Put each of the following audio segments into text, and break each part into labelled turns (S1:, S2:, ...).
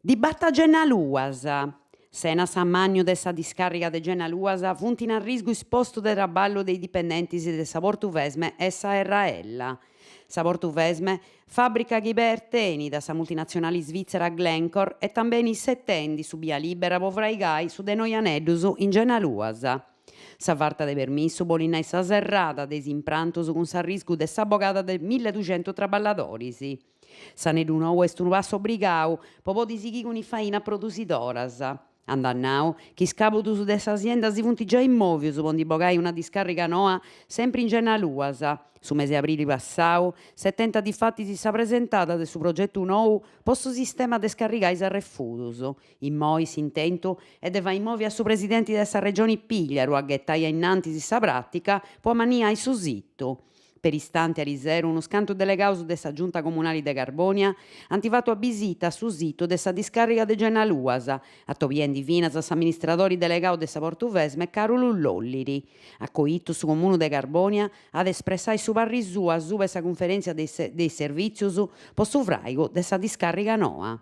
S1: Di Batta Genaluasa. Sena Sammagno de sa discarica de Genaluasa funt in arrisgu isposto de traballo dei dipendenti de sa Portuvesme e sa Erraella. Sa Portuvesme fabbrica chi perteni da sa multinazionale svizzera Glencore e tambien i settendi su via libera po fraigai su de Noianeddus in Genaluasa. Sa farta de permissu bolina sa serrada de imprantos cun s'arrisgu de sa bogada de 1200 traballadoris. S'aneddu nou est unu passo obrigau po podi sighi cun i faina produsidoras. Andannau, chi scabutus de s'azienda si funt già immovius po ndi bogai una discarica noa sempre in Genaluasa. Su mese aprile passau, 70 difatti si sa presentata de su progettu nou po su sistema de scarrigare a refudus. Immoi s'intentu e de fai immovi a su presidente de sa regione Pigliaru a ghettaia innanti sa pratica po maniai su sittu. Per istante a riseru uno scanto delegato de sa giunta comunale de Carbonia anti fatto a visita su sito de sa discarica de Genaluasa, attoviendi finas s'amministratori delegato de sa Portuvesme Carulu Lolliri. Accoitto su comune de Carbonia ad espressare su parri sua sube sa conferenza dei servizios po su fraigo de sa discarica noa.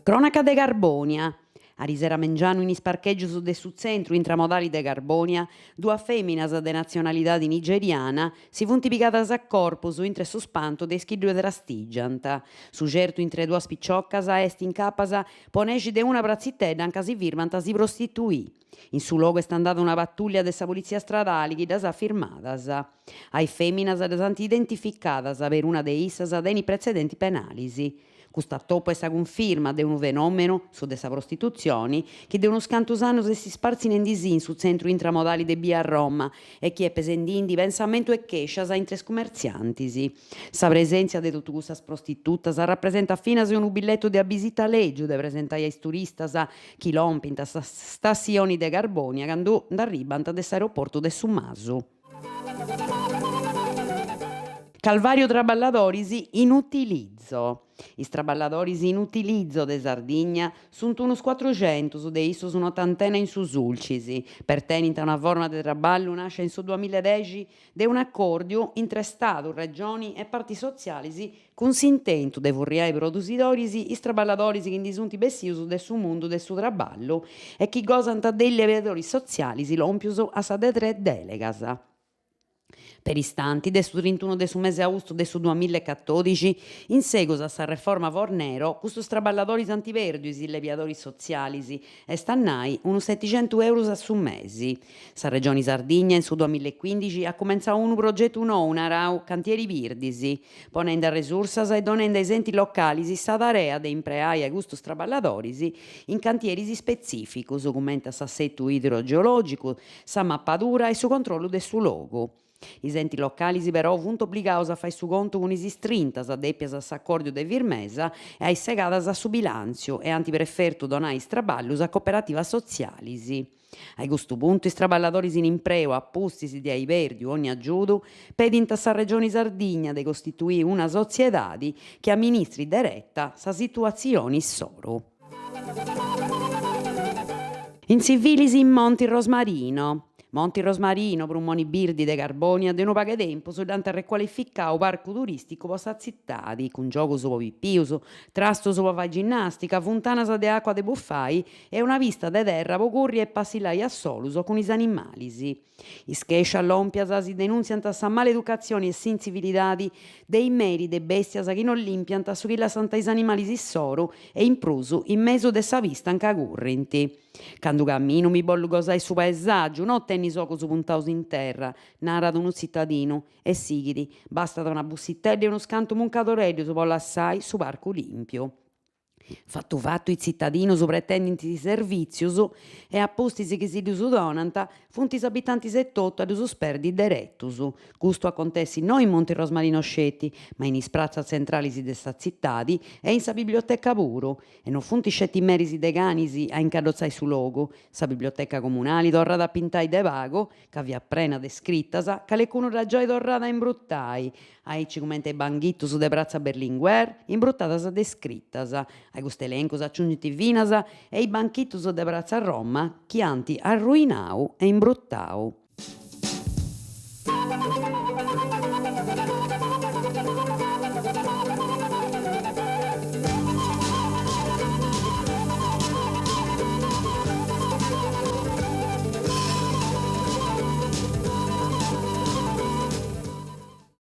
S1: Cronaca de Carbonia. A risera mengianu in isparcheggius de su centru intramodali de Carbonia, due feminas de nazionalità nigeriana si funt pigadas a corpus intre su spanto de schiddu de rastigiant. Su certu intre due spicciocas est in capas ponegi de una prazittedda anca si firmant si prostituì. In su logo est andata una pattuglia de sa polizia stradale chi das firmadas. Ai feminas das identificadas per una de issas deni precedenti penalisi. Custa topo è sa conferma de un fenomeno su de sa prostituzione che de unos cantus annos si sparzin in disin su centro intramodali de Bia a Roma e chi è pesendin di pensamento e chescias intre commerciantis. Sa presenza de tutte queste prostitutas rappresenta fino a un biglietto de visita leggio de presentare ai turistas chi lompint sa stazioni de Carbonia quando arribant de s'aeroporto de Summasu. Calvario traballadoris in utilizzo. Is traballadoris in utilizzo de Sardigna sunt unos 400, de issos un'ottantena in su sulcis. Pertenint a una forma de traballu nasce in su 2010 de un accordio intre Statu, Regioni e parti socialis cun s'intentu de furriare produsidoris is traballadoris chi ndi sunt bessius de su mundu de su traballu e chi gosant de levatori socialis lompius a sa de 3 delegas. Per istanti, de su 31 de su mese augustu de su 2014, in seguito a sa reforma Fornero, custos traballadoris antiverdius, i leviatori socialis, estannai unos 700 euro a su mesi. Sa Regione Sardigna in su 2015 ha cominciato un progetto nou, narau cantieri virdis, ponendo risorse e donando ai enti locali sa tarea de impreare a custos traballadoris in cantieri specificus, commenta s'assetto idrogeologico, sa mappatura e su controllo de su logo. Is enti locali però funt obbligados a fare su conto con is trintas addepias a s'accordio de firmesa e a segadas a su bilanzio e anti prefertu donare is traballus a cooperativas socialis. A custu puntu is traballadoris in impreu appustis di ai verdi ogni aggiudu pedint a sa Regione Sardigna de costituire una sociedade che amministri diretta sa situazione soro. In civilis in Monti Rosmarino. Monti Rosmarino, Brummoni Birdi de Carbonia, de no paghe tempo sudante a requalificare o parco turistico po sa zittadi, con giocos po pippius, trastos po fai ginnastica, fontanas de acqua de buffai e una vista de terra po curri e passilai a solus con is animalis. Is chescia all'ompias si denunziant a sa maleducazione e sensibilidadi dei meri de bestias chi non limpiant su chi la santa is animalis issoro e in prusu in meso de sa vista anca currenti. Cando cammino mi bollu gosare su paesaggio, non tenni ocus puntaus in terra, narat unu zittadino, e sighidi, basta una bussitella e uno scanto muncatorello su pollassai su parco limpio. Fatto i zittadinos pretendint di servizius e appostis chi si dus donant funt is abitantis e tottu ad us perdi derettus. Custu acontessi non in Monte Rosmarino scetti, ma in is prazzas centralis de sa zittadi e in sa biblioteca puru. E non funt scetti meris de canis a incarrozzare su logo. Sa biblioteca comunale torrat a pintai de pago, ca vi appena de scrittas, calecunu ragioi torrat a imbruttai. Aici comente banghittus de Prazza Berlinguer, imbruttadas de scrittas. A custu elencus aggiungiti finas e i banchittus de Prazza Roma chi anti arruinau e imbruttau.